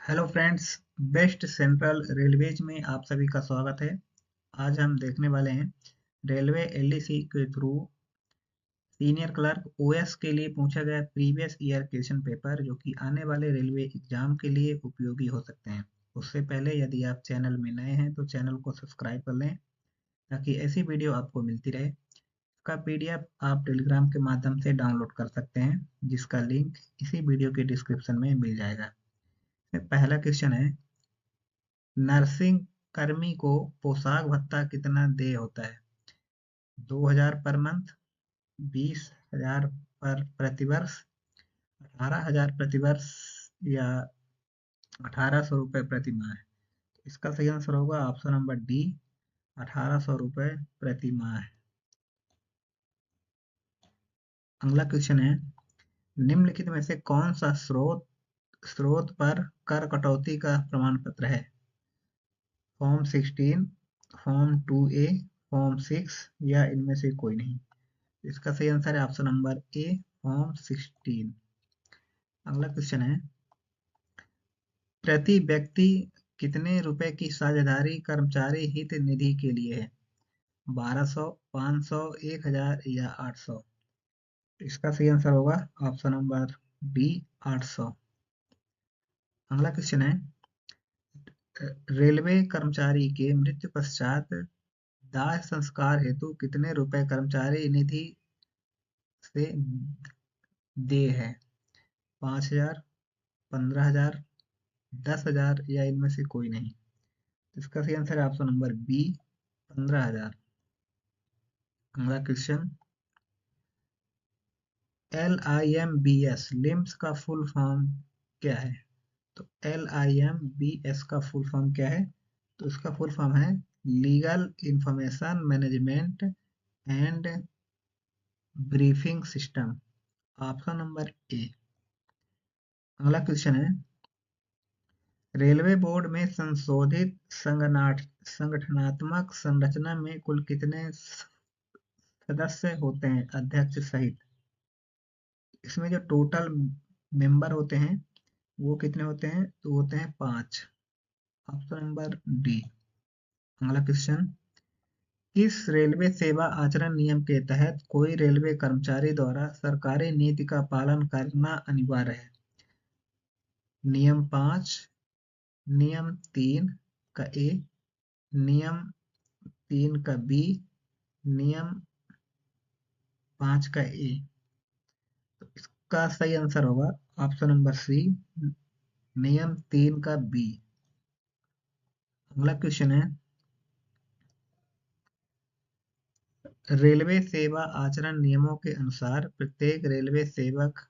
Hello friends. Best central railways में आप सभी का स्वागत है। आज हम देखने वाले हैं रेलवे एलडीसी के थ्रू सीनियर क्लर्क ओएस के लिए पूछा गया प्रीवियस ईयर क्वेश्चन पेपर जो कि आने वाले रेलवे एग्जाम के लिए उपयोगी हो सकते हैं। उससे पहले यदि आप चैनल में नए हैं तो चैनल को सब्सक्राइब कर लें ताकि ऐसी वीडियो आपको मिलती रहे। इसका पीडीएफ आप टेलीग्राम के माध्यम से डाउनलोड कर सकते हैं जिसका लिंक इसी वीडियो के डिस्क्रिप्शन में मिल जाएगा। पहला क्वेश्चन है, नर्सिंग कर्मी को पोशाक भत्ता कितना देय होता है? 2000 पर मंथ, 20,000 पर प्रतिवर्ष, 18,000 प्रतिवर्ष या 1800 रुपये प्रति माह। इसका सही आंसर होगा ऑप्शन नंबर डी, 1800 रुपये प्रति माह। अगला क्वेश्चन है, निम्नलिखित में से कौन सा स्रोत स्रोत पर कर कटौती का प्रमाण पत्र है? फॉर्म 16, फॉर्म 2A, फॉर्म 6 या इनमें से कोई नहीं। इसका सही आंसर है ऑप्शन नंबर ए, फॉर्म 16। अगला क्वेश्चन है, प्रति व्यक्ति कितने रुपए की साझेदारी कर्मचारी हित निधि के लिए है? 1200, 500, 1000 या 800। इसका सही आंसर होगा ऑप्शन नंबर डी, 800। अगला क्वेश्चन है, रेलवे कर्मचारी के मृत्यु पश्चात दाह संस्कार हेतु कितने रुपए कर्मचारी निधि से देय है? 5,000, 15,000, 10,000 या इनमें से कोई नहीं। इसका सही आंसर है ऑप्शन नंबर बी, 15,000। अगला क्वेश्चन, LIMBS लिम्स का फुल फॉर्म क्या है? तो LIMBS का फुल फॉर्म क्या है? तो इसका फुल फॉर्म है legal information management and briefing system, option number A. अगला क्वेश्चन है, रेलवे बोर्ड में संशोधित संगठनात्मक संरचना में कुल कितने सदस्य होते हैं अध्यक्ष सहित? इसमें जो टोटल मेंबर होते हैं वो कितने होते हैं? तो होते हैं 5, ऑप्शन नंबर डी। अगला क्वेश्चन, किस रेलवे सेवा आचरण नियम के तहत कोई रेलवे कर्मचारी द्वारा सरकारी नीति का पालन करना अनिवार्य है? नियम 5, नियम 3 का ए, नियम 3 का बी, नियम 5 का ए। तो इसका सही आंसर होगा ऑप्शन नंबर सी, नियम 3 का बी। अगला क्वेश्चन है, रेलवे सेवा आचरण नियमों के अनुसार प्रत्येक रेलवे सेवक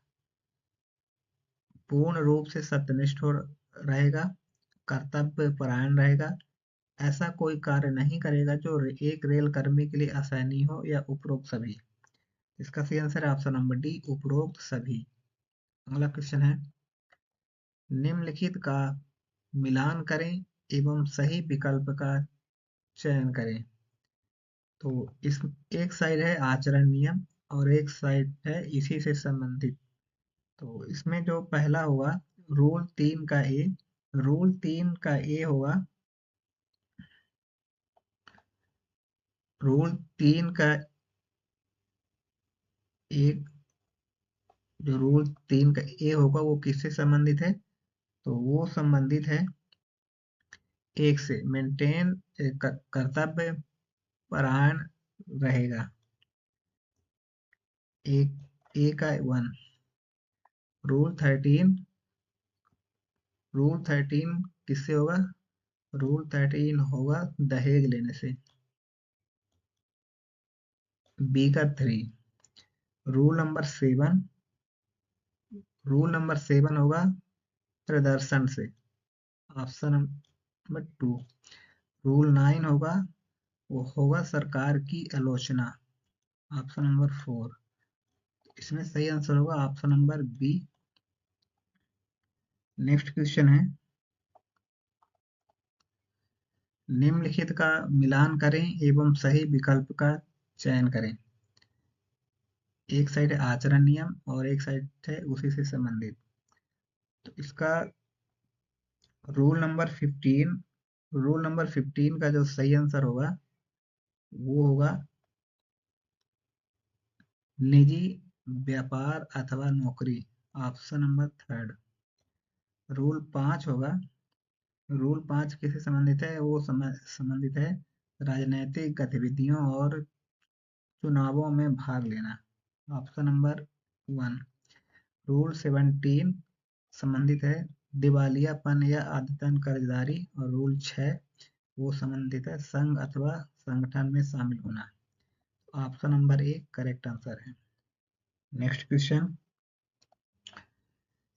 पूर्ण रूप से सत्यनिष्ठ रहेगा, कर्तव्य परायण रहेगा, ऐसा कोई कार्य नहीं करेगा जो एक रेल कर्मी के लिए असहनीय हो या उपरोक्त सभी। इसका सही आंसर है ऑप्शन नंबर डी, उपरोक्त सभी। अगला क्वेश्चन है, निम्नलिखित का मिलान करें एवं सही विकल्प का चयन करें। तो इस एक साइड है आचरण नियम और एक साइड है इसी से संबंधित। तो इसमें जो पहला होगा रूल 3 का ए, रूल 3 का ए होगा, रूल 3 का एक, जो रूल 3 का ए होगा वो किससे संबंधित है? तो वो संबंधित है एक से, मेंटेन कर्तव्य परायण रहेगा। एक ए का 1। रूल 13, रूल 13 किससे होगा? रूल 13 होगा दहेज लेने से। बी का 3। रूल नंबर 7, रूल नंबर 7 होगा प्रदर्शन से, ऑप्शन नंबर 2। रूल 9 होगा, वो होगा सरकार की आलोचना, ऑप्शन नंबर 4। इसमें सही आंसर होगा option number B. Next question है, निम्नलिखित का मिलान करें एवं सही विकल्प का चयन करें। एक साइड है आचरण नियम और एक साइड है उसी से संबंधित। तो इसका रूल नंबर 15 का जो सही आंसर होगा वो होगा निजी व्यापार अथवा नौकरी। Option number third. रूल 5 होगा। रूल 5 किससे संबंधित है? वो संबंधित है राजनैतिक गतिविधियों और चुनावों में भाग लेना। Option number 1। रूल 17 संबंधित है दिवालियापन या आदतन कर्जदारी। और रूल 6 वो संबंधित है संघ अथवा संगठन में शामिल होना। ऑप्शन नंबर 1 करेक्ट आंसर है। Next question.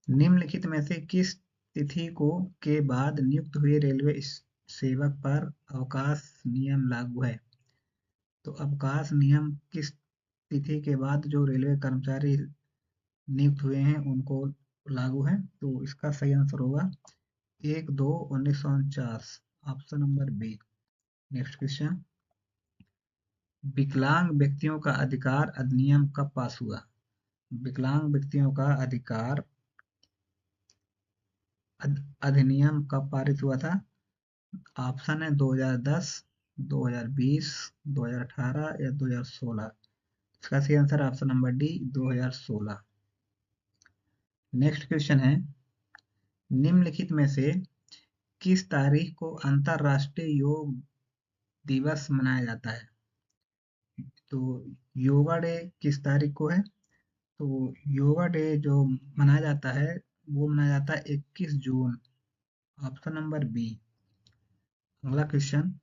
निम्नलिखित में से किस तिथि को के बाद नियुक्त हुए रेलवे सेवक पर अवकाश नियम लागू है? तो अवकाश नियम किस तिथि के बाद जो रेलवे कर्मचारी नियुक्त हुए हैं उनको लागू है? तो इसका सही आंसर होगा 1/2/1949। Option number B. Next question. विकलांग व्यक्तियों का अधिकार अधिनियम कब पास हुआ? विकलांग व्यक्तियों का अधिकार अधिनियम कब पारित हुआ था? ऑप्शन है 2010, 2020, 2018 या 2016। इसका सही answer option number D 2016। Next question है निम्नलिखित में से किस तारीख को अंतर्राष्ट्रीय योग दिवस मनाया जाता है? तो योगा डे किस तारीख को है? तो योगा डे जो मनाया जाता है वो मनाया जाता है 21 जून। Option number B. अगला क्वेश्चन।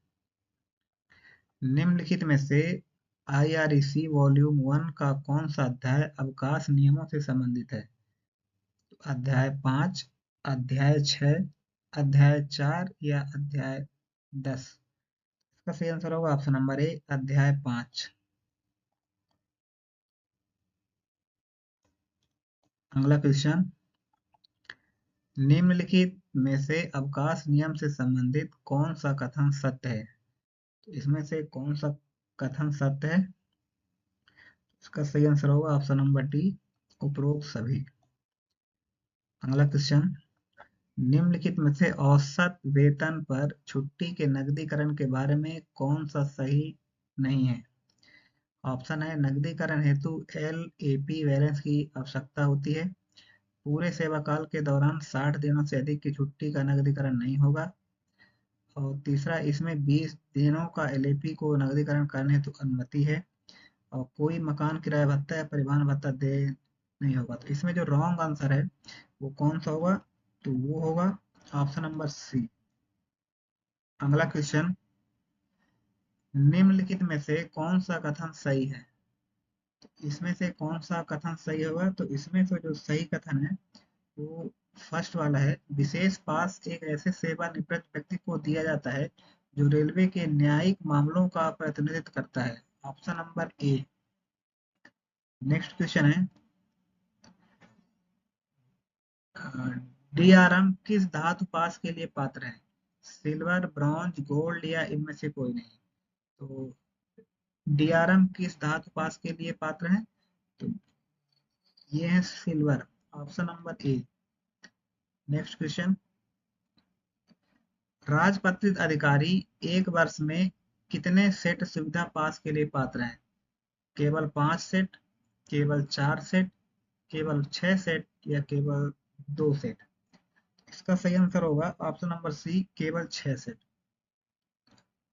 निम्नलिखित में से आईआरईसी वॉल्यूम 1 का कौन सा अध्याय अवकाश नियमों से संबंधित है? अध्याय 5, अध्याय 6, अध्याय 4 या अध्याय 10। इसका सही आंसर होगा ऑप्शन नंबर ए अध्याय 5। अगला क्वेश्चन। निम्नलिखित में से अवकाश नियम से संबंधित कौन सा कथन सत्य है? तो इसमें से कौन सा कथन सत्य है? इसका सही आंसर होगा ऑप्शन नंबर डी उपरोक्त सभी। अगला क्वेश्चन। निम्नलिखित में से औसत वेतन पर छुट्टी के नकदीकरण के बारे में कौन सा सही नहीं है? ऑप्शन है नकदीकरण हेतु एलएपी बैलेंस की आवश्यकता होती है। पूरे सेवा काल के दौरान 60 दिनों से अधिक की छुट्टी का नकदीकरण नहीं होगा। और तीसरा इसमें 20 दिनों का एलएपी को नकदीकरण करने हेतु अनुमति है। और कोई मकान किराया भत्ता या परिवहन भत्ता दे नहीं होगा। तो इसमें जो रॉन्ग आंसर है वो कौन सा होगा? तो वो होगा ऑप्शन नंबर सी। अगला क्वेश्चन। निम्नलिखित में से कौन सा कथन सही है? इसमें से कौन सा कथन सही होगा? तो इसमें से जो सही कथन है वो फर्स्ट वाला है विशेष पास एक ऐसे सेवानिवृत्त व्यक्ति को दिया जाता है जो रेलवे के न्यायिक मामलों का प्रतिनिधित्व करता है। Option number A. Next question है डीआरएम किस धातु पास के लिए पात्र है? सिल्वर, ब्रॉन्ज, गोल्ड या इनमें से कोई नहीं। तो डीआरएम किस धातु पास के लिए पात्र है? तो ये है silver. Option number A. Next question. राजपत्रित अधिकारी एक वर्ष में कितने सेट सुविधा पास के लिए पात्र हैं? केवल 5 सेट, केवल 4 सेट, केवल 6 सेट या केवल 2 सेट। इसका सही आंसर होगा ऑप्शन नंबर सी केवल 6 सेट।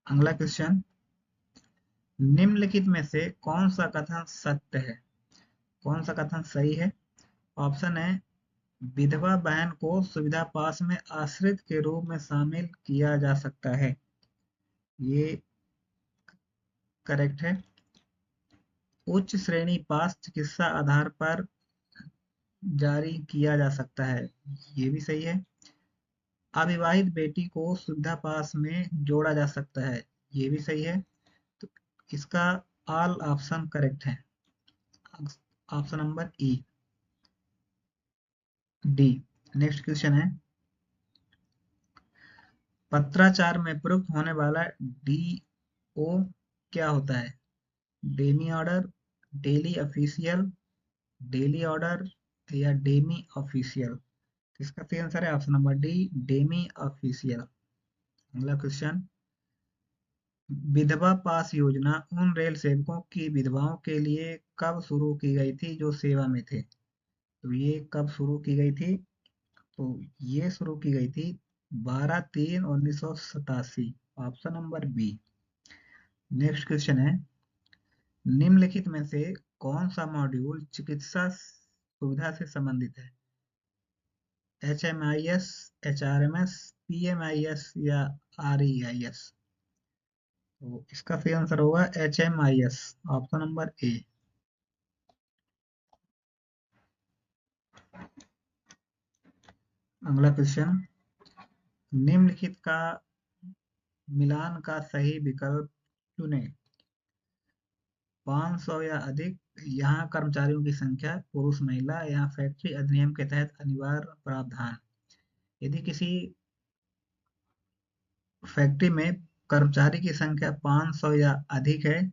अगला क्वेश्चन। निम्नलिखित में से कौन सा कथन सत्य है? कौन सा कथन सही है? ऑप्शन है विधवा बहन को सुविधा पास में आश्रित के रूप में शामिल किया जा सकता है। ये करेक्ट है। उच्च श्रेणी पास चिकित्सा आधार पर जारी किया जा सकता है। ये भी सही है। अविवाहित बेटी को सुविधा पास में जोड़ा जा सकता है। ये भी सही है। तो इसका ऑल ऑप्शन करेक्ट है। Option number E D. Next question है पत्राचार में प्रयुक्त होने वाला डीओ क्या होता है? Demi order, daily official, daily order या डेमी ऑफिशियल। इसका सही आंसर है option number D, Demi official. अगला क्वेश्चन, विधवा पास योजना उन रेल सेवकों की विधवाओं के लिए कब शुरू की गई थी जो सेवा में थे? तो ये कब शुरू की गई थी? तो ये शुरू की गई थी 12/3/1987, option number B. Next question है, निम्नलिखित में से कौन सा मॉड्यूल चिकित्सा सुविधा से संबंधित है? HMIS, HRMS, PMIS या REIS? तो इसका सही आंसर होगा HMIS, ऑप्शन नंबर ए। अगला क्वेश्चन, निम्नलिखित का मिलान का सही विकल्प चुनें। 500 या अधिक, यहाँ कर्मचारियों की संख्या, पुरुष महिला, या फैक्ट्री अधिनियम के तहत अनिवार्य प्रावधान। यदि किसी फैक्ट्री में कर्मचारी की संख्या 500 या अधिक है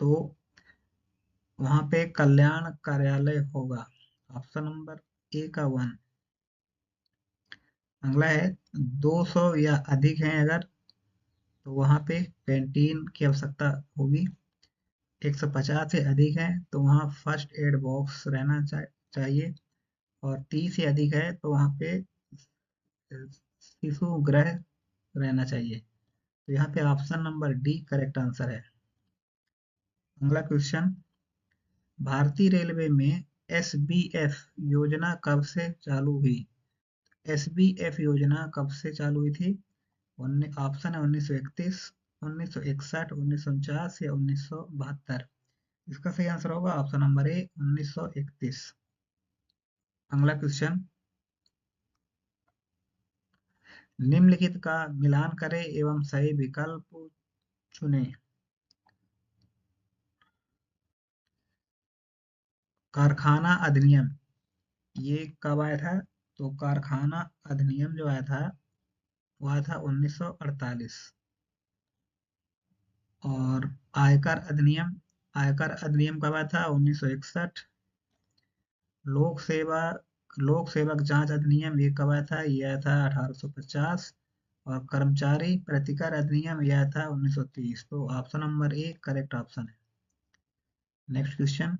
तो वहां पे कल्याण कार्यालय होगा, ऑप्शन नंबर ए का 1। अगला है, 200 या अधिक हैं अगर, तो वहां पे कैंटीन की आवश्यकता होगी। 150 से अधिक है तो वहाँ फर्स्ट एड बॉक्स रहना चाहिए। और 30 से अधिक है तो वहाँ पे शिशु गृह रहना चाहिए। तो यहाँ पे option number D correct answer है। अगला क्वेश्चन, भारतीय रेलवे में SBF योजना कब से चालू हुई? SBF योजना कब से चालू हुई थी? ऑप्शन है 1931, 1961, 1949 या 1972। इसका सही आंसर होगा ऑप्शन नंबर ए, 1931। अगला क्वेश्चन, निम्नलिखित का मिलान करें एवं सही विकल्प चुनें। कारखाना अधिनियम ये कब आया था? तो कारखाना अधिनियम जो आया था वो आया था 1948। और आयकर अधिनियम, आयकर अधिनियम कब आया था? 1961। लोक सेवा, लोक सेवक जांच अधिनियम ये कब आया था? ये आया था 1850। और कर्मचारी प्रतिकर अधिनियम ये आया था 1930। तो option number A correct option है। नेक्स्ट क्वेश्चन,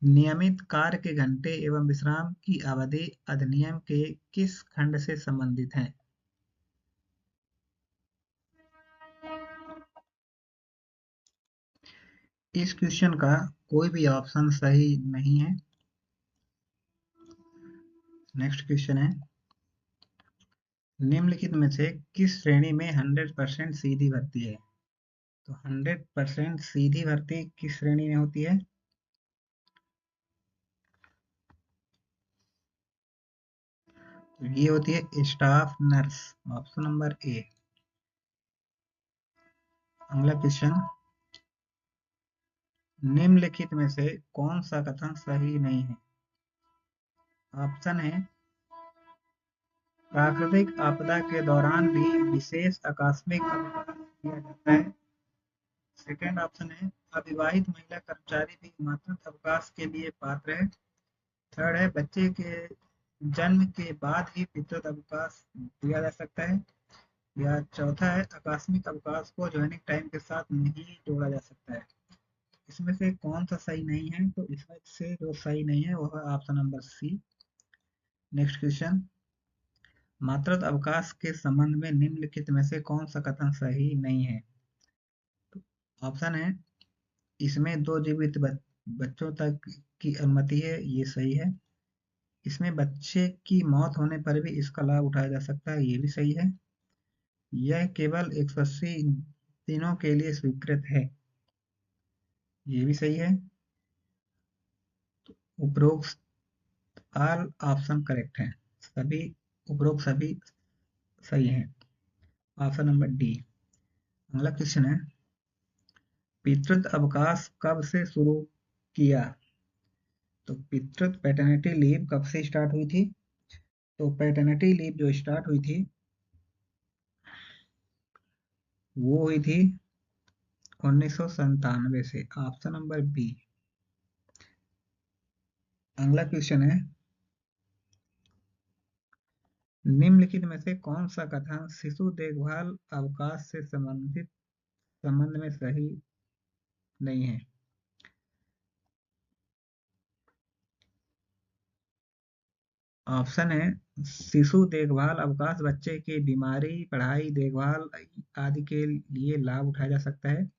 नियमित कार्य के घंटे एवं विश्राम की अवधि अधिनियम के किस खंड से संबंधित है? इस क्वेश्चन का कोई भी ऑप्शन सही नहीं है। नेक्स्ट क्वेश्चन है, निम्नलिखित में से किस श्रेणी में 100% सीधी भर्ती है? तो 100% सीधी भर्ती किस श्रेणी में होती है? तो ये होती है staff nurse, option number A. अगला क्वेश्चन, निम्नलिखित में से कौन सा कथन सही नहीं है? ऑप्शन है, प्राकृतिक आपदा के दौरान भी विशेष आकस्मिक अवकाश दिया जाता है। सेकेंड ऑप्शन है, अविवाहित महिला कर्मचारी भी मातृत्व अवकाश के लिए पात्र है। थर्ड है, बच्चे के जन्म के बाद ही पितृत्व अवकाश दिया जा सकता है। या चौथा है, आकस्मिक अवकाश को ज्वाइनिंग टाइम के साथ नहीं जोड़ा जा सकता है। इसमें से कौन सा सही नहीं है? तो इसमें से जो सही नहीं है वो है option number C. Next question, मातृत्व अवकाश के संबंध में निम्नलिखित में से कौन सा कथन सही नहीं है? ऑप्शन है, इसमें 2 जीवित बच्चों तक की अनुमति है, ये सही है। इसमें बच्चे की मौत होने पर भी इसका लाभ उठाया जा सकता है, ये भी सही है। यह केवल 180 दिनों के लिए स्वीकृत है, ये भी सही है। उपरोक्त ऑल ऑप्शन करेक्ट है, सभी उपरोक्त सभी सही हैं, ऑप्शन नंबर डी। अगला क्वेश्चन है, पितृत्व अवकाश कब से शुरू किया? तो पितृत्व पैटर्निटी लीव कब से स्टार्ट हुई थी? तो पैटर्निटी लीव जो स्टार्ट हुई थी वो हुई थी 1997 से। Option number B. अगला क्वेश्चन है, निम्नलिखित में से कौन सा कथन शिशु देखभाल अवकाश से संबंध में सही नहीं है? ऑप्शन है, शिशु देखभाल अवकाश बच्चे की बीमारी, पढ़ाई, देखभाल आदि के लिए लाभ उठाया जा सकता है।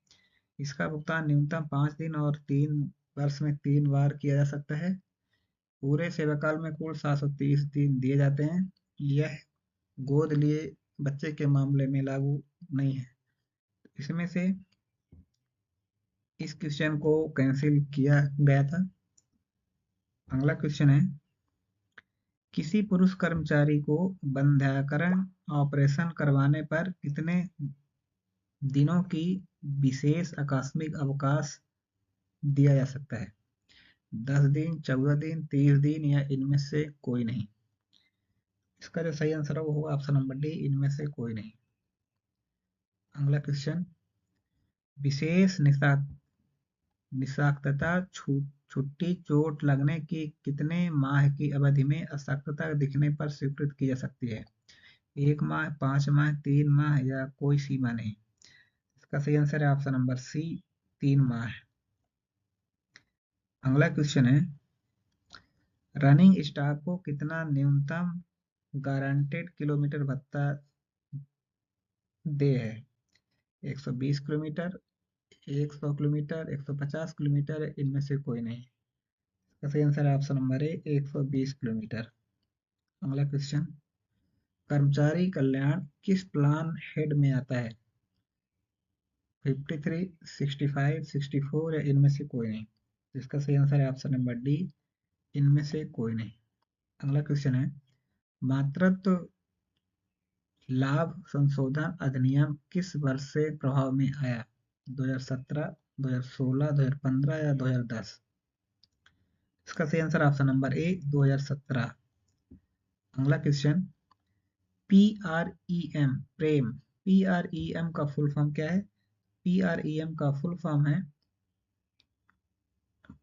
इसका भुगतान न्यूनतम 5 दिन और 3 वर्ष में 3 बार किया जा सकता है। पूरे सेवाकाल में कुल 730 दिन दिए जाते हैं। यह गोद लिए बच्चे के मामले में लागू नहीं है। इसमें से इस क्वेश्चन को कैंसिल किया गया था। अगला क्वेश्चन है, किसी पुरुष कर्मचारी को बंध्याकरण ऑपरेशन करवाने पर कितने दिनों की विशेष आकस्मिक अवकाश दिया जा सकता है? 10 दिन, 14 दिन, 30 दिन या इनमें से कोई नहीं? इसका जो सही आंसर है वो होगा ऑप्शन नंबर डी, इनमें से कोई नहीं। अगला क्वेश्चन, विशेष निशाक्तता छुट्टी चोट लगने की कितने माह की अवधि में अशक्तता दिखने पर स्वीकृत की जा सकती है? 1 माह, 5 माह, 3 माह या कोई सीमा नहीं? इसका सही आंसर है ऑप्शन नंबर सी, 3 माह। अगला क्वेश्चन है, रनिंग स्टाफ को कितना न्यूनतम गारंटेड किलोमीटर भत्ता दे है? 120 किलोमीटर, 100 किलोमीटर, 150 किलोमीटर, इनमें से कोई नहीं? इसका सही आंसर है ऑप्शन नंबर ए, 120 किलोमीटर। अगला क्वेश्चन, कर्मचारी कल्याण किस प्लान हेड में आता है? 53, 65, 64 या इनमें से कोई नहीं? इसका सही आंसर है ऑप्शन नंबर डी, इनमें से कोई नहीं। अगला क्वेश्चन है, मातृत्व लाभ संशोधन अधिनियम किस वर्ष से प्रभाव में आया? 2017, 2016, 2015 या 2010? इसका सही आंसर ऑप्शन नंबर ए, 2017। अगला क्वेश्चन, PREM प्रेम, PREM का फुल फॉर्म क्या है? PREM का फुल फॉर्म है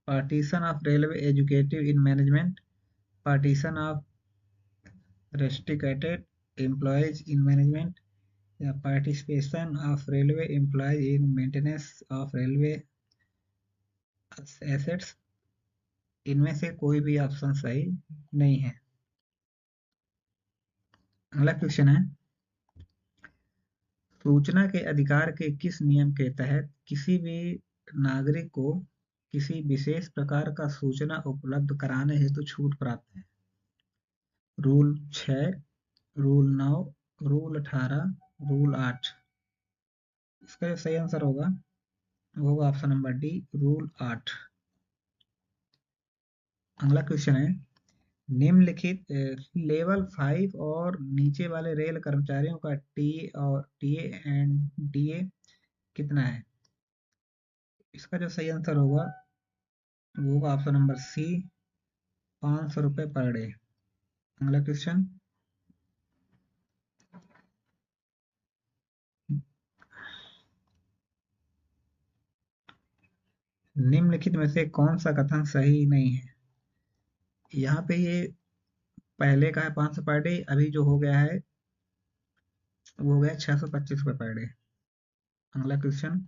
partition of railway educative in management, partition of restricted employees in management या participation of railway employees in maintenance of railway assets. इनमें से कोई भी ऑप्शन सही नहीं है। अगला क्वेश्चन है, सूचना के अधिकार के किस नियम के तहत किसी भी नागरिक को किसी विशेष प्रकार का सूचना उपलब्ध कराने हेतु छूट प्राप्त है? Rule 6, rule 9, rule 18, rule 8? इसका जो सही आंसर होगा वो होगा ऑप्शन नंबर डी, रूल 8। अगला क्वेश्चन है, निम्नलिखित लेवल 5 और नीचे वाले रेल कर्मचारियों का टीए एंड डीए कितना है? इसका जो सही आंसर होगा वो होगा ऑप्शन नंबर सी, 500 रुपये पर डे। अगला क्वेश्चन, निम्नलिखित में से कौन सा कथन सही नहीं है? यहाँ पे ये पहले का है 500 पर डे, अभी जो हो गया है वो हो गया 625 रुपये पर डे। अगला क्वेश्चन,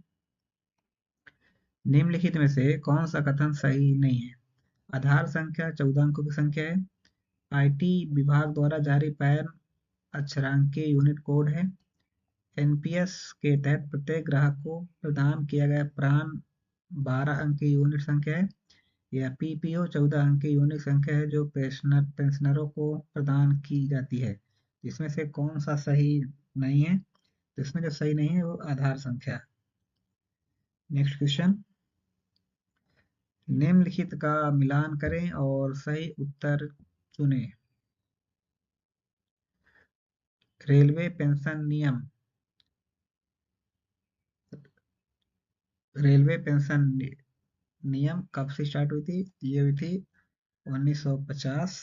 निम्नलिखित में से कौन सा कथन सही नहीं है? आधार संख्या 14 अंकों की संख्या है, आईटी विभाग द्वारा जारी पैन अक्षरांकीय यूनिट कोड है, एनपीएस के तहत प्रत्येक ग्राहक को प्रदान किया गया प्रान 12 अंक की यूनिट संख्या है, या पीपीओ 14 अंक की यूनिट संख्या है जो पेंशनरों को प्रदान की जाती है? इसमें से कौन सा सही नहीं है? तो इसमें जो सही नहीं है वो आधार संख्या। नेक्स्ट क्वेश्चन, निम्नलिखित का मिलान करें और सही उत्तर चुनें। रेलवे पेंशन नियम, रेलवे पेंशन नियम कब से स्टार्ट हुई थी? ये हुई थी 1950।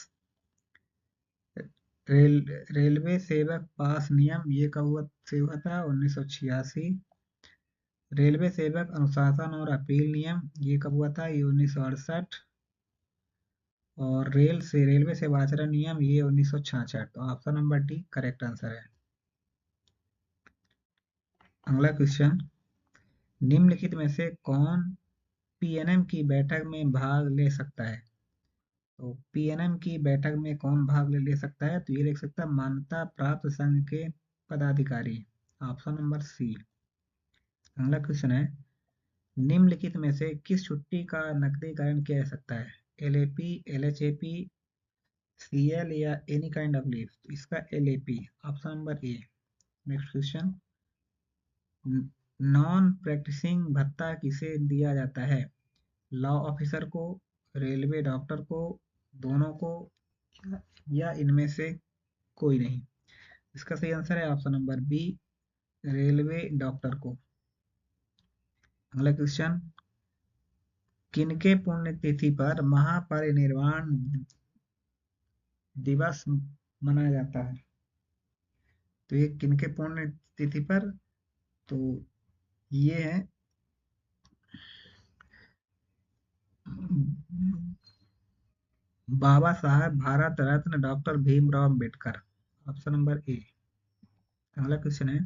रेलवे सेवक पास नियम ये कब से हुआ था? 1986। रेलवे सेवक अनुशासन और अपील नियम, ये कब हुआ था? ये 1968। और रेलवे सेवा आचरण नियम, ये 1966। तो option number D correct answer है। अगला क्वेश्चन, निम्नलिखित में से कौन पीएनएम की बैठक में भाग ले सकता है? तो पीएनएम की बैठक में कौन भाग ले सकता है? तो ये लिख सकता है मान्यता प्राप्त संघ के पदाधिकारी। Option number C. अगला क्वेश्चन है, निम्नलिखित में से किस छुट्टी का नकदीकरण किया जा सकता है? एलएपी, एलएचएपी, सीएल या एनी काइंड ऑफ लीव? तो इसका LAP, option number A. Next question, non practising भत्ता किसे दिया जाता है? लॉ ऑफिसर को, रेलवे डॉक्टर को, दोनों को, या इनमें से कोई नहीं? इसका सही आंसर है option number B, railway doctor को। अगला क्वेश्चन, किनके पुण्यतिथि पर महापरिनिर्वाण दिवस मनाया जाता है? तो ये किनके पुण्यतिथि पर? तो ये है Baba Saheb Bharat Ratna doctor Bhimrao Ambedkar. Option number A. अगला क्वेश्चन है,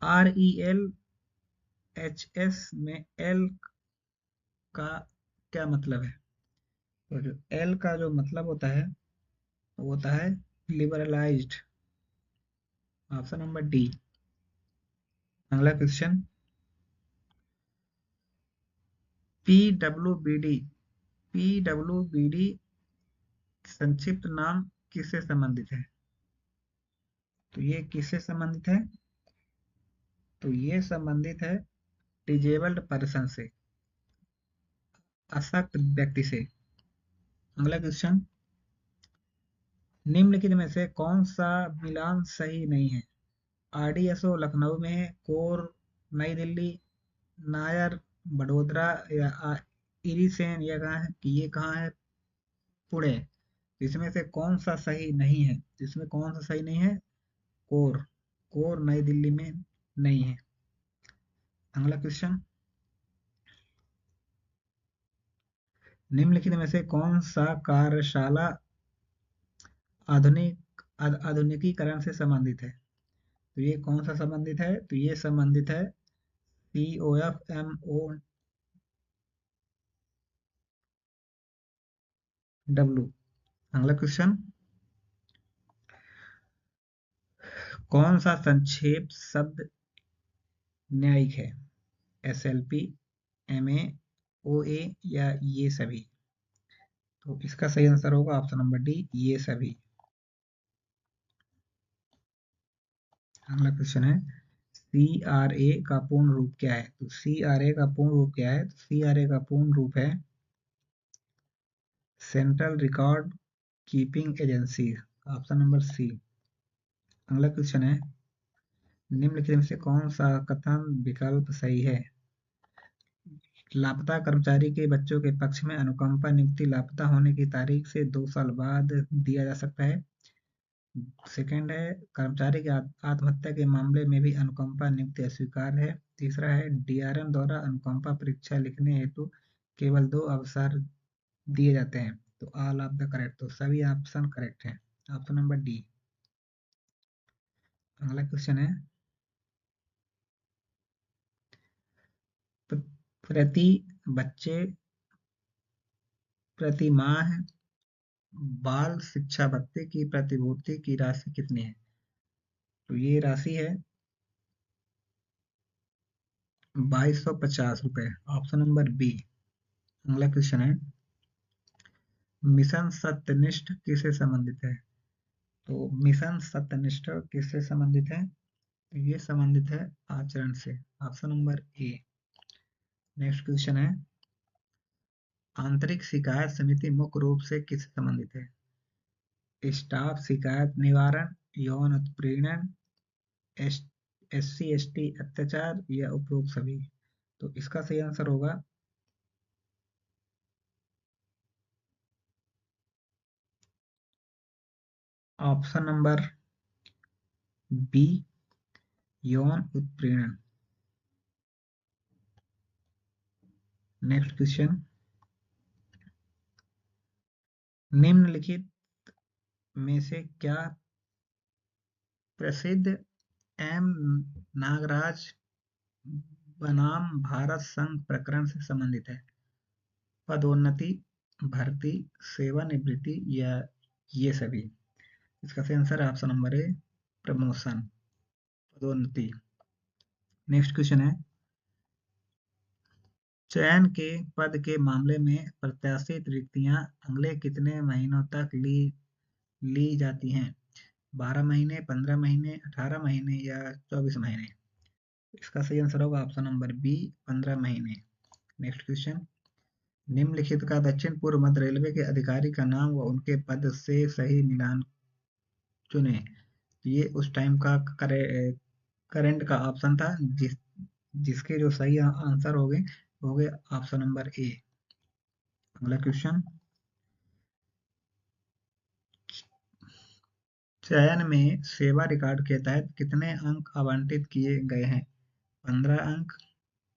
RELHS में एल का क्या मतलब है? तो जो एल का जो मतलब होता है वो होता है लिबरलाइज्ड। Option number D. अगला क्वेश्चन, पीडब्ल्यूबीडी, पीडब्ल्यूबीडी संक्षिप्त नाम किससे संबंधित है? तो ये किससे संबंधित है? तो ये संबंधित है डिजेबल्ड पर्सन से, अशक्त व्यक्ति से। अगला क्वेश्चन, निम्नलिखित में से कौन सा मिलान सही नहीं है? RDSO लखनऊ में है, कोर नई दिल्ली, नायर बड़ोदरा, या इरिसेन, या कहाँ है कि ये कहाँ है? पुणे। इसमें से कौन सा सही नहीं है? इसमें कौन सा सही नहीं है? कोर, कोर नई दिल्ली में नहीं है। अगला क्वेश्चन, निम्नलिखित में से कौन सा कार्यशाला आधुनिकीकरण से संबंधित है? तो ये कौन सा संबंधित है? तो ये संबंधित है COFMOW। अगला क्वेश्चन, कौन सा संक्षेप शब्द न्यायिक है? SLP, MA, OA, या ये सभी? तो इसका सही आंसर होगा ऑप्शन नंबर डी, ये सभी। अगला क्वेश्चन है, CRA का पूर्ण रूप क्या है? तो CRA का पूर्ण रूप क्या है? CRA का पूर्ण रूप है central record keeping agency. Option number C. अगला क्वेश्चन है, निम्नलिखित में से कौन सा कथन विकल्प सही है? लापता कर्मचारी के बच्चों के पक्ष में अनुकंपा नियुक्ति लापता होने की तारीख से 2 साल बाद दिया जा सकता है। सेकंड है, कर्मचारी के आत्महत्या के मामले में भी अनुकंपा नियुक्ति अस्वीकार्य है। तीसरा है, DRM द्वारा अनुकंपा परीक्षा लिखने हेतु केवल 2 अवसर दिए जाते हैं। तो ऑल ऑफ द करेक्ट, तो सभी ऑप्शन करेक्ट हैं। Option number D. अगला क्वेश्चन है, प्रति बच्चे प्रति माह बाल शिक्षा भत्ते की प्रतिपूर्ति की राशि कितनी है? तो ये राशि है 2250 रुपए। Option number B. अगला क्वेश्चन है, मिशन सत्यनिष्ठ किससे संबंधित है? तो मिशन सत्यनिष्ठ किससे संबंधित है? तो ये संबंधित है आचरण से। Option number A. Next question है, आंतरिक शिकायत समिति मुख्य रूप से किससे संबंधित है? स्टाफ शिकायत निवारण, यौन उत्पीड़न, SC ST अत्याचार, या उपरोक्त सभी? तो इसका सही आंसर होगा ऑप्शन नंबर बी, यौन उत्पीड़न। नेक्स्ट क्वेश्चन, निम्नलिखित में से क्या प्रसिद्ध एम नागराज बनाम भारत संघ प्रकरण से संबंधित है? पदोन्नति, भर्ती, सेवानिवृत्ति या ये सभी? इसका सही आंसर है ऑप्शन नंबर ए, प्रमोशन, पदोन्नति। नेक्स्ट क्वेश्चन है, चयन के पद के मामले में प्रत्याशित रिक्तियां अगले कितने महीनों तक ली जाती हैं? 12 महीने, 15 महीने, 18 महीने या 24 महीने? इसका सही आंसर होगा ऑप्शन नंबर बी, 15 महीने। नेक्स्ट क्वेश्चन, निम्नलिखित का दक्षिण पूर्व मध्य रेलवे के अधिकारी का नाम व उनके पद से सही मिलान चुनें। ये उस टाइम का करंट का ऑप्शन था, जिसके जो सही आंसर हो गए ऑप्शन नंबर ए। अगला क्वेश्चन, चयन में सेवा रिकॉर्ड के तहत कितने अंक आवंटित किए गए हैं? 15 अंक,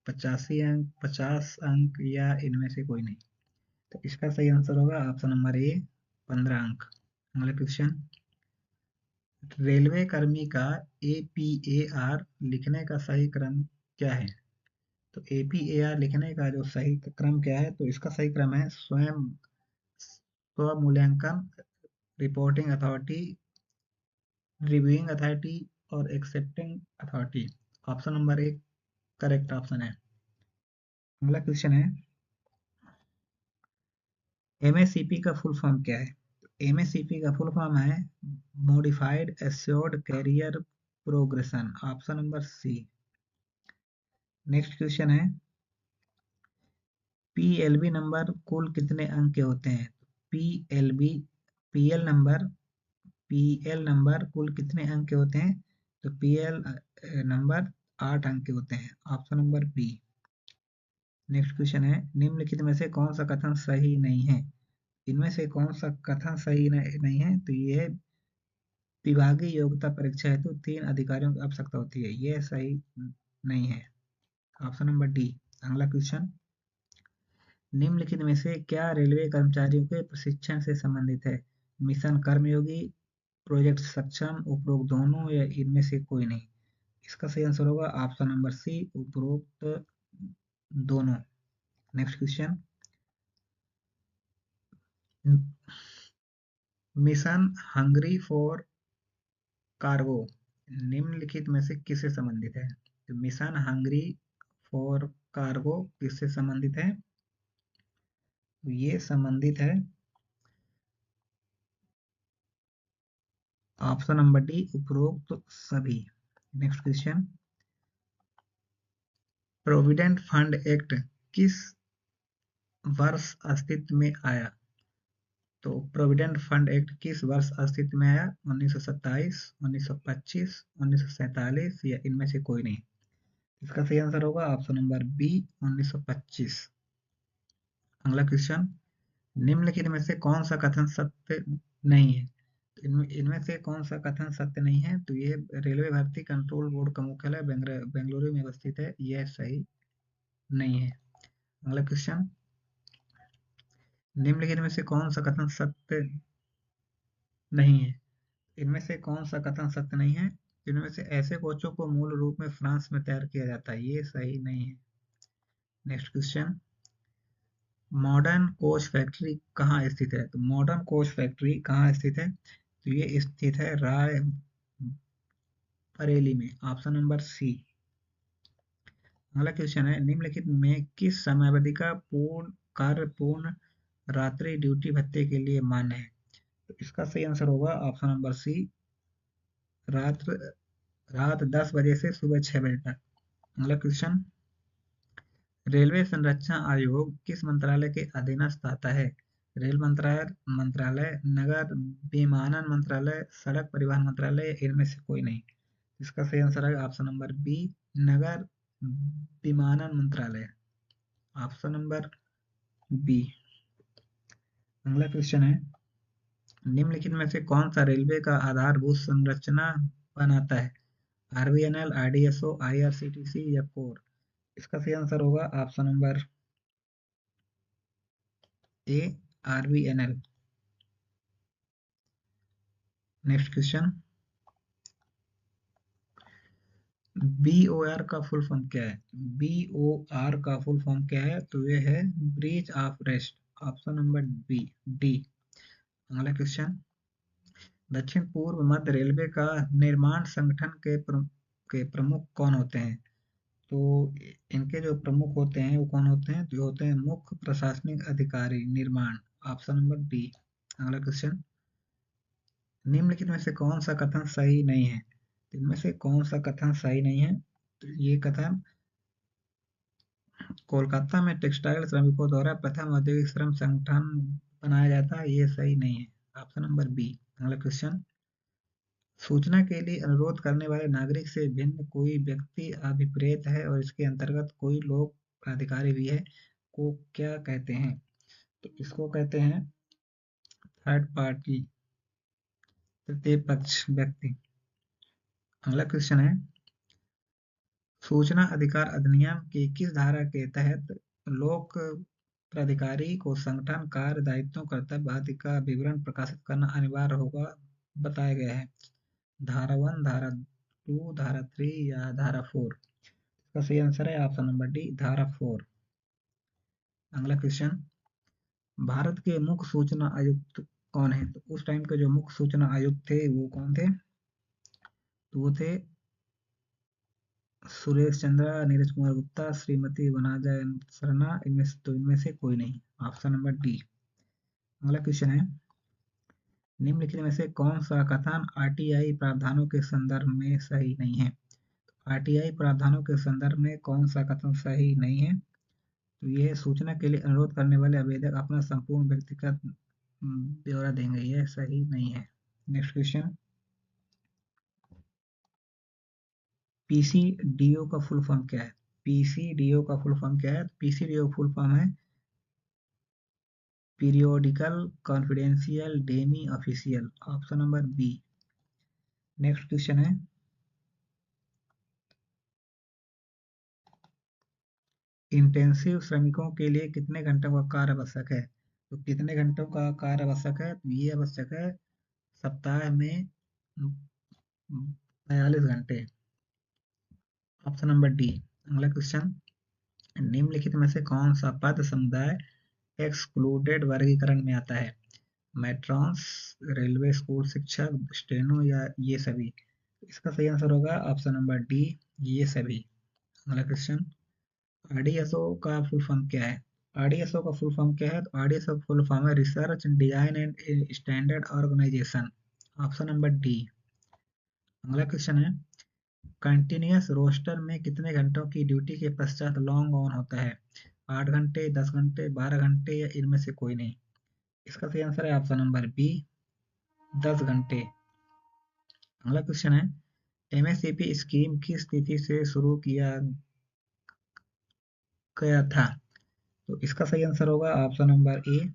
85 अंक, 50 अंक या इनमें से कोई नहीं? तो इसका सही आंसर होगा ऑप्शन नंबर ए, 15 अंक। अगला क्वेश्चन, रेलवे कर्मी का APAR लिखने का सही क्रम क्या है? तो APAR लिखने का जो सही क्रम क्या है? तो इसका सही क्रम है स्व मूल्यांकन, रिपोर्टिंग अथॉरिटी, रिव्यूइंग अथॉरिटी और एक्सेप्टिंग अथॉरिटी। ऑप्शन नंबर एक करेक्ट ऑप्शन है। अगला क्वेश्चन है, MSCP का फुल फॉर्म क्या है? MSCP का फुल फॉर्म है modified assured career progression, option number C. Next question है, PLB नंबर कुल कितने अंक के होते हैं? PLB PL number PL number कुल कितने अंक के होते हैं? तो PL नंबर 8 अंक के होते हैं, option number B. Next question है, निम्नलिखित में से कौन सा कथन सही नहीं है? इनमें से कौन सा कथन सही नहीं है? तो ये है, विभागीय योग्यता परीक्षा हेतु 3 अधिकारियों की आवश्यकता होती है, ये सही नहीं है, ऑप्शन नंबर डी। अगला क्वेश्चन, निम्नलिखित में से क्या रेलवे कर्मचारियों के प्रशिक्षण से संबंधित है? मिशन कर्मयोगी, प्रोजेक्ट सक्षम, उपरोक्त दोनों या इनमें से कोई नहीं? इसका सही आंसर होगा ऑप्शन नंबर सी, उपरोक्त दोनों। Next question, mission hungry for cargo निम्नलिखित में से किससे संबंधित है? तो मिशन हंग्री फॉर कार्गो किससे संबंधित है? तो ये संबंधित है ऑप्शन नंबर डी, उपरोक्त सभी। Next question, provident fund act किस वर्ष अस्तित्व में आया? तो प्रोविडेंट फंड एक्ट किस वर्ष अस्तित्व में आया? 1927, 1925, 1947 या इनमें से कोई नहीं? इसका सही आंसर होगा ऑप्शन नंबर बी, 1925। अगला क्वेश्चन, निम्नलिखित में से कौन सा कथन सत्य नहीं है? तो इनमें से कौन सा कथन सत्य नहीं है? तो ये रेलवे भर्ती कंट्रोल बोर्ड का मुख्यालय बेंगलुरु में अवस्थित है, यह सही नहीं है। अगला क्वेश्चन, निम्नलिखित में से कौन सा कथन सत्य नहीं है? इनमें से कौन सा कथन सत्य नहीं है? इनमें से ऐसे कोचों को मूल रूप में फ्रांस में तैयार किया जाता है, ये सही नहीं है। Next question, modern coach factory कहाँ स्थित है? तो मॉडर्न कोच फैक्ट्री कहाँ स्थित है? तो ये स्थित है राय बरेली में, ऑप्शन नंबर सी। अगला क्वेश्चन है, निम्नलिखित में किस समयावधि का पूर्ण कार्य पूर्ण रात्रि ड्यूटी भत्ते के लिए मान्य है? तो इसका सही आंसर होगा ऑप्शन नंबर सी, रात रात 10 बजे से सुबह 6 बजे तक। अगला क्वेश्चन, रेलवे संरचना आयोग किस मंत्रालय के अधीनस्थ आता है? रेल मंत्रालय, नगर विमानन मंत्रालय, सड़क परिवहन मंत्रालय, इनमें से कोई नहीं? इसका सही आंसर है ऑप्शन नंबर बी, नगर विमानन मंत्रालय, ऑप्शन नंबर बी। अगला क्वेश्चन है, निम्नलिखित में से कौन सा रेलवे का आधारभूत संरचना बनाता है? RVNL, RDSO, IRCTC या कोर? इसका सही आंसर होगा ऑप्शन नंबर ए RVNL। नेक्स्ट क्वेश्चन, BOR का फुल फॉर्म क्या है? BOR का फुल फॉर्म क्या है? तो ये है bridge of rest. Option number B, D. अगला क्वेश्चन, दक्षिण पूर्व मध्य रेलवे का निर्माण संगठन के प्रमुख कौन होते हैं? तो इनके जो प्रमुख होते हैं वो कौन होते हैं? जो होते हैं मुख्य प्रशासनिक अधिकारी निर्माण। Option number D. अगला क्वेश्चन, निम्नलिखित में से कौन सा कथन सही नहीं है? तो इनमें से कौन सा कथन सही नहीं है? तो ये कथन, कोलकाता में टेक्सटाइल श्रमिकों द्वारा प्रथम औद्योगिक श्रम संगठन बनाया जाता है, ये सही नहीं है। Option number B. अगला क्वेश्चन, सूचना के लिए अनुरोध करने वाले नागरिक से भिन्न कोई व्यक्ति अभिप्रेत है और इसके अंतर्गत कोई लोक प्राधिकारी भी है, को क्या कहते हैं? तो इसको कहते हैं थर्ड पार्टी, तृतीय पक्ष व्यक्ति। अगला क्वेश्चन है, सूचना अधिकार अधिनियम की किस धारा के तहत लोक प्राधिकारी को संगठन कार्य दायित्वों कर्तव्य आदि का विवरण प्रकाशित करना अनिवार्य होगा बताया गया है? धारा 1, धारा 2, धारा 3 या धारा 4? इसका सही आंसर है ऑप्शन नंबर डी, धारा 4। अगला क्वेश्चन, भारत के मुख्य सूचना आयुक्त कौन है? तो उस टाइम के जो मुख्य सूचना आयुक्त थे वो कौन थे? तो वो थे सुरेश चंद्रा, नीरज कुमार गुप्ता, श्रीमती वनाजा शर्मा, इनमें से कोई नहीं। Option number D. अगला क्वेश्चन है, निम्नलिखित में से कौन सा कथन आरटीआई प्रावधानों के संदर्भ में सही नहीं है? आरटीआई प्रावधानों के संदर्भ में कौन सा कथन सही नहीं है? तो ये सूचना के लिए अनुरोध करने वाले आवेदक अपना संपूर्ण व्यक्तिगत ब्यौरा देंगे, ये सही नहीं है। नेक्स्ट क्वेश्चन, पीसीडीओ का फुल फॉर्म क्या है? पीसीडीओ का फुल फॉर्म क्या है? पीसीडीओ फुल फॉर्म है periodical confidential demi official. Option number B. Next question है, इंटेंसिव श्रमिकों के लिए कितने घंटों का कार्य आवश्यक है? तो कितने घंटों का कार्य आवश्यक है? तो ये आवश्यक है सप्ताह में 42 घंटे। Option number D. अगला क्वेश्चन, निम्नलिखित में से कौन सा पद समुदाय एक्सक्लूडेड वर्गीकरण में आता है? मैट्रॉन्स, रेलवे स्कूल शिक्षक, स्टेनो या ये सभी? इसका सही आंसर होगा ऑप्शन नंबर डी, ये सभी। अगला क्वेश्चन, आरडीएसओ का फुल फॉर्म क्या है? आरडीएसओ का फुल फॉर्म क्या है? तो आरडीएसओ का फुल फॉर्म है research design and standard organisation. Option number D. अगला क्वेश्चन है, कंटिन्यूअस रोस्टर में कितने घंटों की ड्यूटी के पश्चात लॉन्ग ऑन होता है? 8 घंटे, 10 घंटे, 12 घंटे या इनमें से कोई नहीं? इसका सही आंसर है ऑप्शन नंबर बी, 10 घंटे। अगला क्वेश्चन है, एमएससीपी स्कीम किस तिथि से शुरू किया गया था? तो इसका सही आंसर होगा ऑप्शन नंबर ए,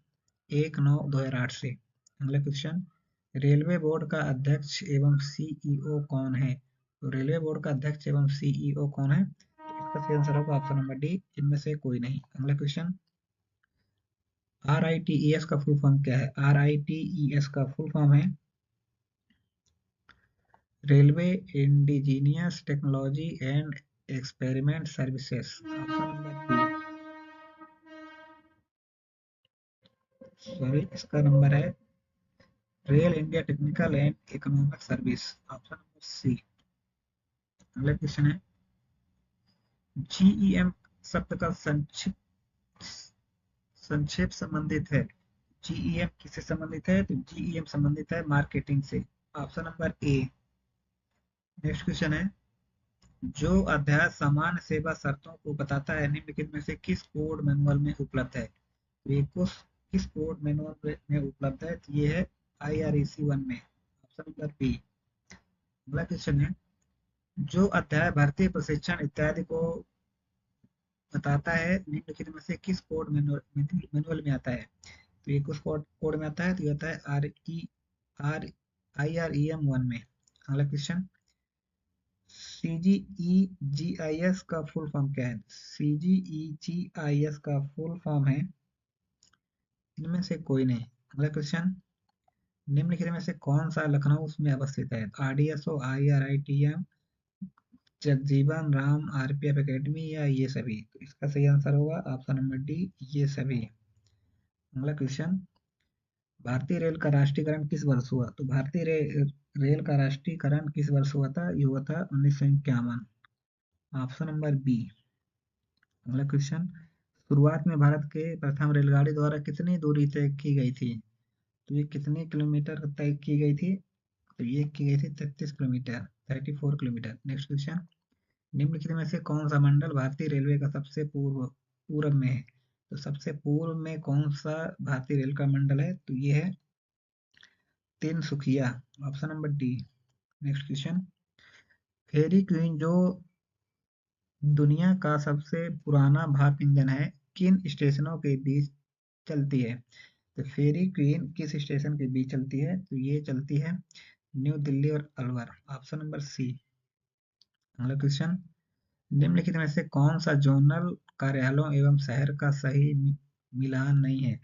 1/9/2008 से। अगला क्वेश्चन, रेलवे बोर्ड का अध्यक्ष एवं सीईओ कौन है? तो रेलवे बोर्ड का अध्यक्ष एवं सीईओ कौन है? तो इसका सही आंसर होगा ऑप्शन नंबर डी, इनमें से कोई नहीं। अगला क्वेश्चन, RITES का फुल फॉर्म क्या है? RITES का फुल फॉर्म है railway indigenous technology and experiment services. Option number B, sorry इसका नंबर है rail India technical and economic service. Option number C. अगला क्वेश्चन है, जीईएम शब्द का संक्षेप संबंधित है? जीईएम किससे संबंधित है? तो जीईएम संबंधित है मार्केटिंग से। Option number A. Next question है, जो अध्याय सामान्य सेवा शर्तों को बताता है निम्नलिखित में से किस कोड मैनुअल में उपलब्ध है? तो ये किस कोड मैनुअल में उपलब्ध है? तो ये है IREC 1 में। Option number B. अगला क्वेश्चन है, जो अध्याय भर्ती प्रशिक्षण इत्यादि को बताता है निम्नलिखित में से किस कोड मैनुअल में आता है? तो ये किस कोड में आता है? तो ये आता है आर IREM 1 में। अगला क्वेश्चन, CGEGIS का फुल फॉर्म क्या है? CGEGIS का फुल फॉर्म है इनमें से कोई नहीं। अगला क्वेश्चन, निम्नलिखित में से कौन सा लखनऊ में अवस्थित है? RDSO, IRITM, Jagjivan Ram, RPF academy या ये सभी? तो इसका सही आंसर होगा ऑप्शन नंबर डी, ये सभी। अगला क्वेश्चन, भारतीय रेल का राष्ट्रीयकरण किस वर्ष हुआ? तो रेल का राष्ट्रीयकरण किस वर्ष हुआ था? ये हुआ था 1951। Option number B. अगला क्वेश्चन, शुरुआत में भारत के प्रथम रेलगाड़ी द्वारा कितनी दूरी तय की गई थी? तो ये कितने किलोमीटर तय की गई थी? तो ये की गई थी 33 किलोमीटर, 34 किलोमीटर। नेक्स्ट क्वेश्चन, निम्नलिखित में से कौन सा मंडल भारतीय रेलवे का सबसे पूर्व में है? तो सबसे पूर्व में कौन सा भारतीय रेल का मंडल है? तो ये है Tinsukia, option number D. Next question, Fairy Queen जो दुनिया का सबसे पुराना भाप इंजन है, किन स्टेशनों के बीच चलती है? तो फेरी क्वीन किस स्टेशन के बीच चलती है? तो ये चलती है न्यू दिल्ली और अलवर, ऑप्शन नंबर सी। अगला क्वेश्चन, निम्नलिखित में से कौन सा जोनल कार्यालयों एवं शहर का सही मिलान नहीं है?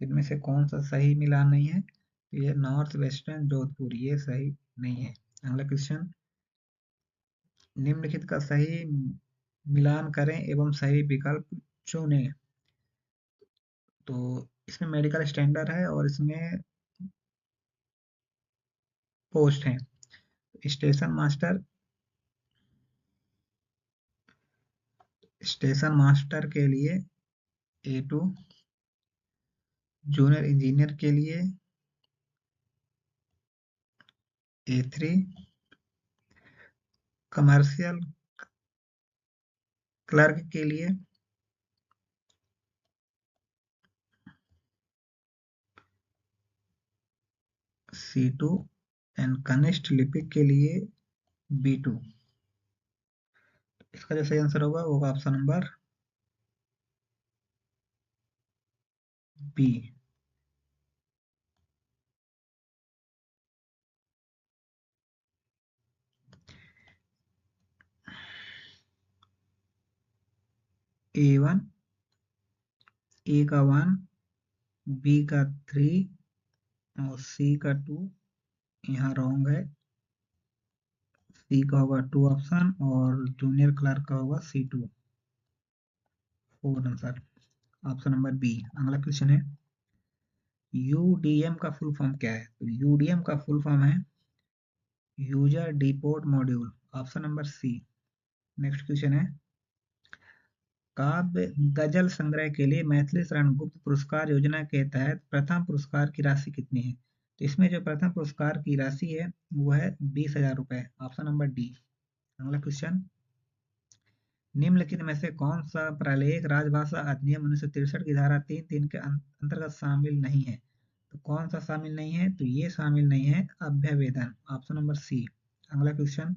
इनमें से कौन सा सही मिलान नहीं है? तो ये नॉर्थ वेस्टर्न जोधपुर, ये सही नहीं है। अगला क्वेश्चन, निम्नलिखित का सही मिलान करें एवं सही विकल्प चुनें। तो इसमें मेडिकल स्टैंडर्ड है और इसमें पोस्ट है। स्टेशन मास्टर के लिए A2, जूनियर इंजीनियर के लिए A3, कमर्शियल क्लर्क के लिए C2 एंड कनिष्ठ लिपिक के लिए B2। इसका जो सही आंसर होगा वो होगा ऑप्शन नंबर बी। A1, ए का 1, बी का 3 और सी का 2। यहाँ रॉन्ग है। सी का होगा 2 ऑप्शन और जूनियर क्लर्क का होगा C2, 4 answer, option number B. अगला क्वेश्चन है, यूडीएम का फुल फॉर्म क्या है? तो यूडीएम का फुल फॉर्म है user depot module, option number C. Next question है, काव्य गजल संग्रह के लिए मैथिली शरण गुप्त पुरस्कार योजना के तहत प्रथम पुरस्कार की राशि कितनी है? तो इसमें जो प्रथम पुरस्कार की राशि है वो है 20,000 रुपए, ऑप्शन नंबर डी। अगला क्वेश्चन, निम्नलिखित में से कौन सा प्रलेख राजभाषा अधिनियम 1963 की धारा 3(3) के अंतर्गत शामिल नहीं है? तो कौन सा शामिल नहीं है? तो ये शामिल नहीं है अभ्यवेदन, ऑप्शन नंबर सी। अगला क्वेश्चन,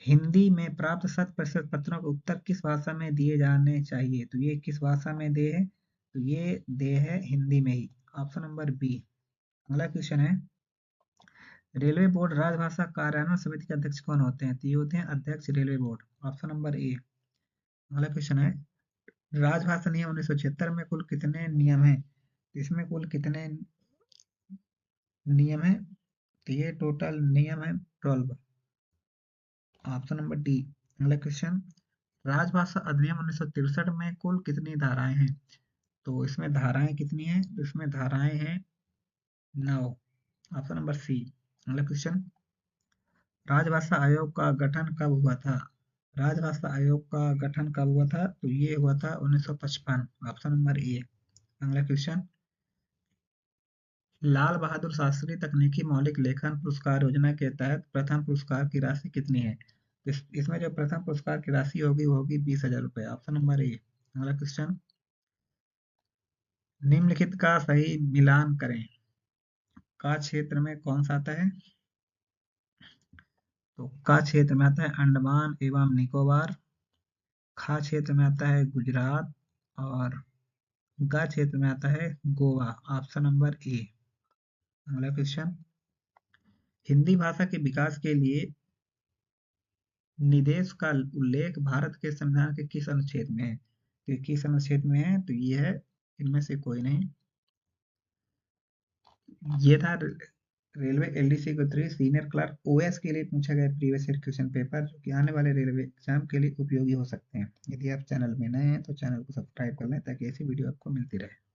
हिंदी में प्राप्त 100% पत्रों के उत्तर किस भाषा में दिए जाने चाहिए? तो ये किस भाषा में दे है? तो ये दे है हिंदी में ही, ऑप्शन नंबर बी। अगला क्वेश्चन है, रेलवे बोर्ड राजभाषा कार्यान्वयन समिति के अध्यक्ष कौन होते हैं? तो ये होते हैं अध्यक्ष railway board, option number A. अगला क्वेश्चन है, राजभाषा नियम 1976 में कुल कितने नियम हैं? तो इसमें कुल कितने नियम हैं? तो ये टोटल नियम है 12, ऑप्शन नंबर डी। अगला क्वेश्चन, राजभाषा अधिनियम 1963 में कुल कितनी धाराएं हैं? तो इसमें धाराएं कितनी हैं? तो इसमें धाराएं हैं 9, ऑप्शन नंबर सी। अगला क्वेश्चन, राजभाषा आयोग का गठन कब हुआ था? राजभाषा आयोग का गठन कब हुआ था? तो ये हुआ था 1955, ऑप्शन नंबर ए। अगला क्वेश्चन, लाल बहादुर शास्त्री तकनीकी मौलिक लेखन पुरस्कार योजना के तहत प्रथम पुरस्कार की राशि कितनी है? इसमें जो प्रथम पुरस्कार की राशि होगी वो होगी 20,000 रुपए, ऑप्शन नंबर ए। अगला क्वेश्चन, निम्नलिखित का सही मिलान करें। का क्षेत्र में कौन सा आता है? तो का क्षेत्र में आता है अंडमान एवं निकोबार, खा क्षेत्र में आता है गुजरात और गा क्षेत्र में आता है गोवा, ऑप्शन नंबर ए। अगला क्वेश्चन, हिंदी भाषा के विकास के लिए निदेश का उल्लेख भारत के संविधान के किस अनुच्छेद में है? तो किस अनुच्छेद में है? तो ये है इनमें से कोई नहीं। ये था रेलवे एलडीसी को 3 सीनियर क्लर्क ओएस के लिए पूछा गया प्रीवियस ईयर क्वेश्चन पेपर, जो कि आने वाले रेलवे एग्जाम के लिए उपयोगी हो सकते हैं। यदि आप चैनल में नए हैं तो चैनल को सब्सक्राइब कर लें ताकि ऐसी वीडियो आपको मिलती रहे।